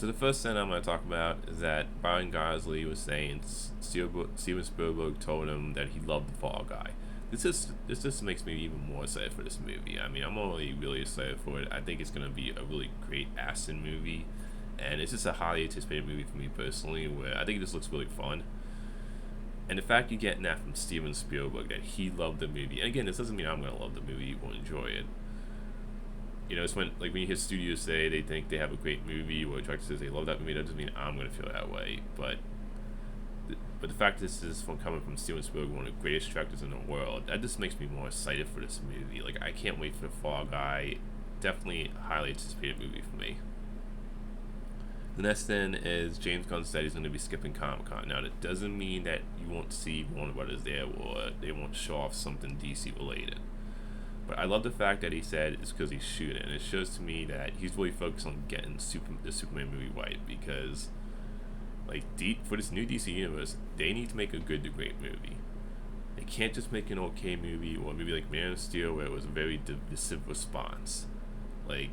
So the first thing I'm going to talk about is that Brian Gosley was saying Steven Spielberg told him that he loved the Fall Guy. This just makes me even more excited for this movie. I mean, I'm already really excited for it. I think it's going to be a really great action movie, and it's just a highly anticipated movie for me personally. Where I think this looks really fun, and the fact you're getting that from Steven Spielberg that he loved the movie. And again, this doesn't mean I'm going to love the movie or enjoy it. It's when you hear studios say they think they have a great movie, or a director says they love that movie, that doesn't mean I'm gonna feel that way. But the fact this is coming from Steven Spielberg, one of the greatest directors in the world, that just makes me more excited for this movie. Like, I can't wait for the Fall Guy. Definitely a highly anticipated movie for me. The next thing is James Gunn said he's going to be skipping Comic Con. Now, that doesn't mean that you won't see Warner Brothers there, or they won't show off something DC related. But I love the fact that he said it's because he's shooting. And it shows to me that he's really focused on getting the Superman movie right. Because, for this new DC universe, they need to make a good to great movie. They can't just make an okay movie, or a movie like Man of Steel where it was a very divisive response. I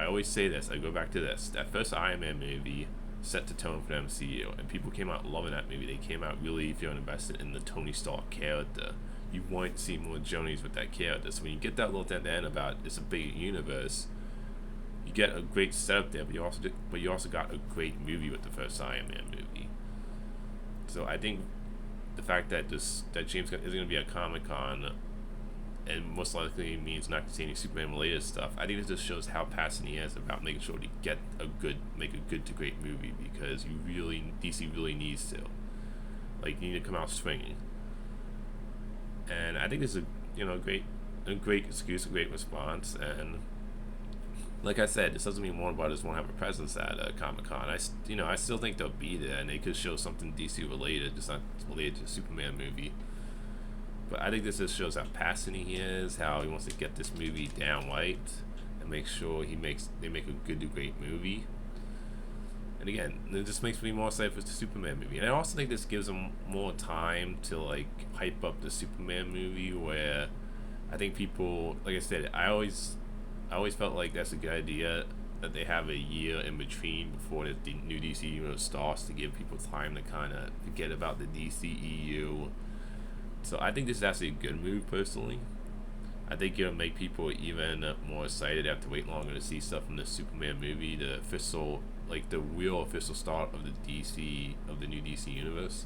always say this. I go back to this. That first Iron Man movie set the tone for the MCU, and people came out loving that movie. They came out really feeling invested in the Tony Stark character. You want to see more Jonies with that character. So when you get that little thing at the end about it's a big universe, you get a great setup there, but you also got a great movie with the first Iron Man movie. So I think the fact that James Gunn is going to be at Comic-Con, and most likely means not to see any Superman related stuff, I think it just shows how passionate he is about making sure to make a good to great movie, because DC really needs to. You need to come out swinging. And I think this is a great excuse, a great response. And like I said, this doesn't mean Warner Brothers won't have a presence at Comic Con. I still think they'll be there, and they could show something DC related, just not related to the Superman movie. But I think this just shows how passionate he is, how he wants to get this movie down right, and make sure they make a good to great movie. And again, it just makes me more excited for the Superman movie. And I also think this gives them more time to hype up the Superman movie, where I think people, like I said, I always felt like that's a good idea, that they have a year in between before the new DC universe starts, to give people time to kind of forget about the DCEU. So I think this is actually a good move personally. I think it'll make people even more excited. They have to wait longer to see stuff from the Superman movie, the real official start of the new DC universe.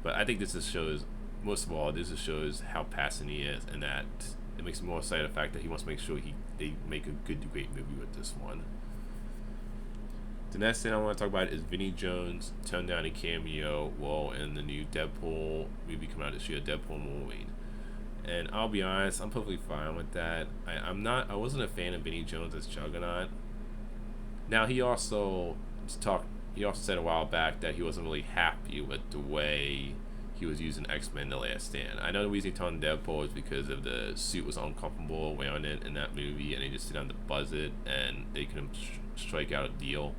But I think this just shows, most of all, this just shows how passionate he is, and that it makes me more excited the fact that he wants to make sure they make a good to great movie with this one. The next thing I want to talk about is Vinnie Jones turned down a cameo role in the new Deadpool movie coming out this year, Deadpool Wolverine. And I'll be honest, I'm perfectly fine with that. I wasn't a fan of Vinnie Jones as Juggernaut. Now he also said a while back that he wasn't really happy with the way he was using X-Men The Last Stand. I know the reason he turned Deadpool is because of the suit was uncomfortable wearing it in that movie, and they just didn't have to buzz it, and they couldn't strike out a deal.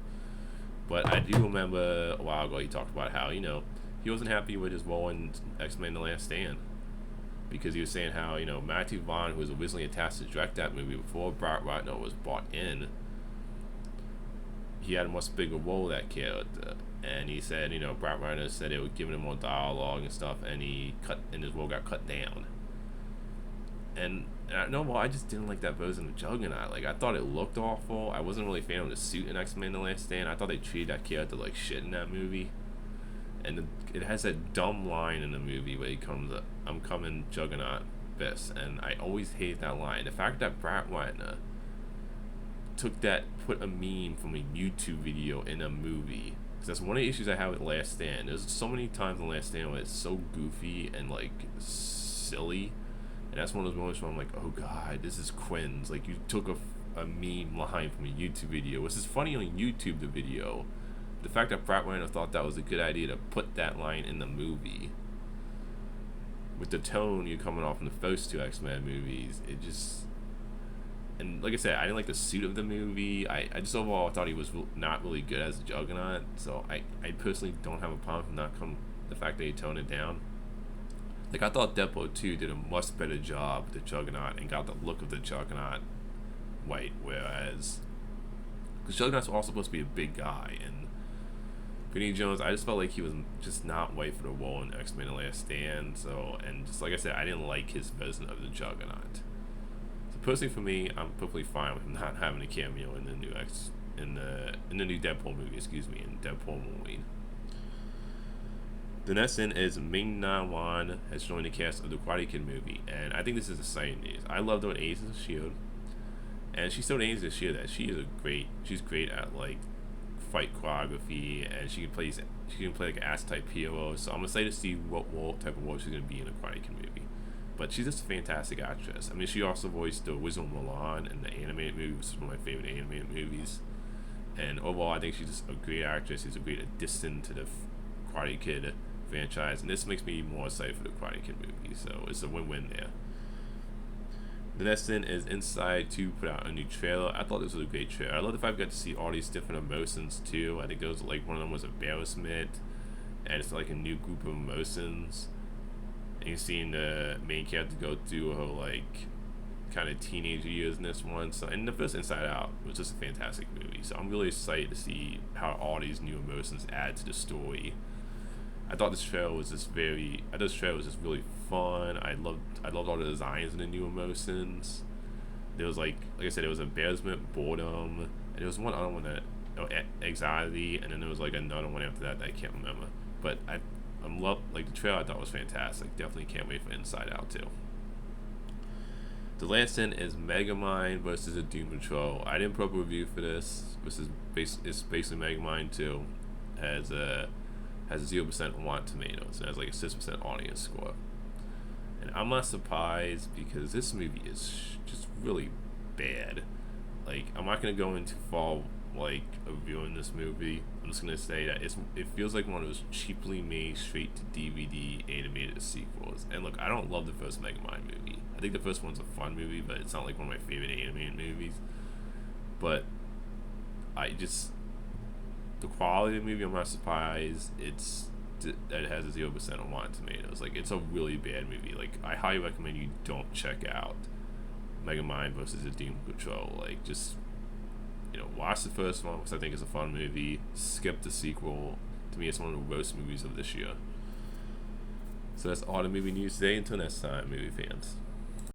But I do remember a while ago he talked about how, he wasn't happy with his role in X-Men The Last Stand, because he was saying how, Matthew Vaughn, who was originally attached to direct that movie before Brett Ratner was brought in, he had a much bigger role, that character. And he said, Brett Ratner said they were giving him more dialogue and stuff, and his role got cut down. And I just didn't like that version of Juggernaut. I thought it looked awful. I wasn't really a fan of the suit in X-Men The Last Stand. I thought they treated that character like shit in that movie. And it has that dumb line in the movie where he comes up, "I'm coming, Juggernaut, Fist." And I always hate that line. The fact that Brett Ratner put a meme from a YouTube video in a movie. Because that's one of the issues I have with Last Stand. There's so many times in Last Stand where it's so goofy and silly. And that's one of those moments where I'm like, oh god, this is Quinn's. You took a meme line from a YouTube video, which is funny on YouTube, the video. The fact that Brett Ratner thought that was a good idea to put that line in the movie, with the tone you're coming off in the first two X-Men movies, it just... And like I said, I didn't like the suit of the movie. I just overall thought he was not really good as a Juggernaut. So I personally don't have a problem with the fact that he toned it down. I thought Deadpool 2 did a much better job with the Juggernaut and got the look of the Juggernaut right, whereas Because Juggernaut's also supposed to be a big guy, and Vinnie Jones, I just felt like he was just not right for the role in X-Men: The Last Stand. So, and just like I said, I didn't like his version of the Juggernaut. So personally, for me, I'm perfectly fine with him not having a cameo in the new new Deadpool movie. Excuse me, in Deadpool Wolverine. The next in is Ming Na Wen has joined the cast of the Karate Kid movie, and I think this is exciting news. I loved her in Agents of Shield, and she showed in Agents of Shield that she's great at like fight choreography, and she can play like an ass type hero. So I'm excited to see what type of role she's gonna be in a Karate Kid movie. But she's just a fantastic actress. I mean, she also voiced the Wizard of Mulan in the animated movie, which is one of my favorite animated movies. And overall, I think she's just a great actress. She's a great addition to the Karate Kid franchise, and this makes me more excited for the Karate Kid movie. So it's a win-win there. The next thing is Inside 2 put out a new trailer. I thought this was a great trailer. I love the fact I got to see all these different emotions too. I think there was like one of them was embarrassment, and it's like a new group of emotions. And you're seeing the main character go through her like kind of teenage years in this one. So, and the first Inside Out was just a fantastic movie. So I'm really excited to see how all these new emotions add to the story. I thought this trailer was just really fun. I loved all the designs and the new emotions. There was like I said, there was embarrassment, boredom, and there was one other one that anxiety, and then there was like another one after that I can't remember. But I'm like the trailer I thought was fantastic. Definitely can't wait for Inside Out too. The last thing is Megamind versus the Doom Patrol. I didn't put up a review for this. It's basically Megamind 2 has 0% on Rotten Tomatoes and has like a 6% audience score. And I'm not surprised because this movie is just really bad. Like, I'm not gonna go into fall like a reviewing this movie. I'm just gonna say that it feels like one of those cheaply made straight to DVD animated sequels. And look, I don't love the first Megamind movie. I think the first one's a fun movie, but it's not like one of my favorite animated movies. But the quality of the movie, I'm not surprised that it has a 0% on Rotten Tomatoes. Like, it's a really bad movie. Like, I highly recommend you don't check out Megamind versus the Doom Patrol. Like, just watch the first one, which I think is a fun movie. Skip the sequel. To me, it's one of the worst movies of this year. So that's all the movie news today. Until next time, movie fans.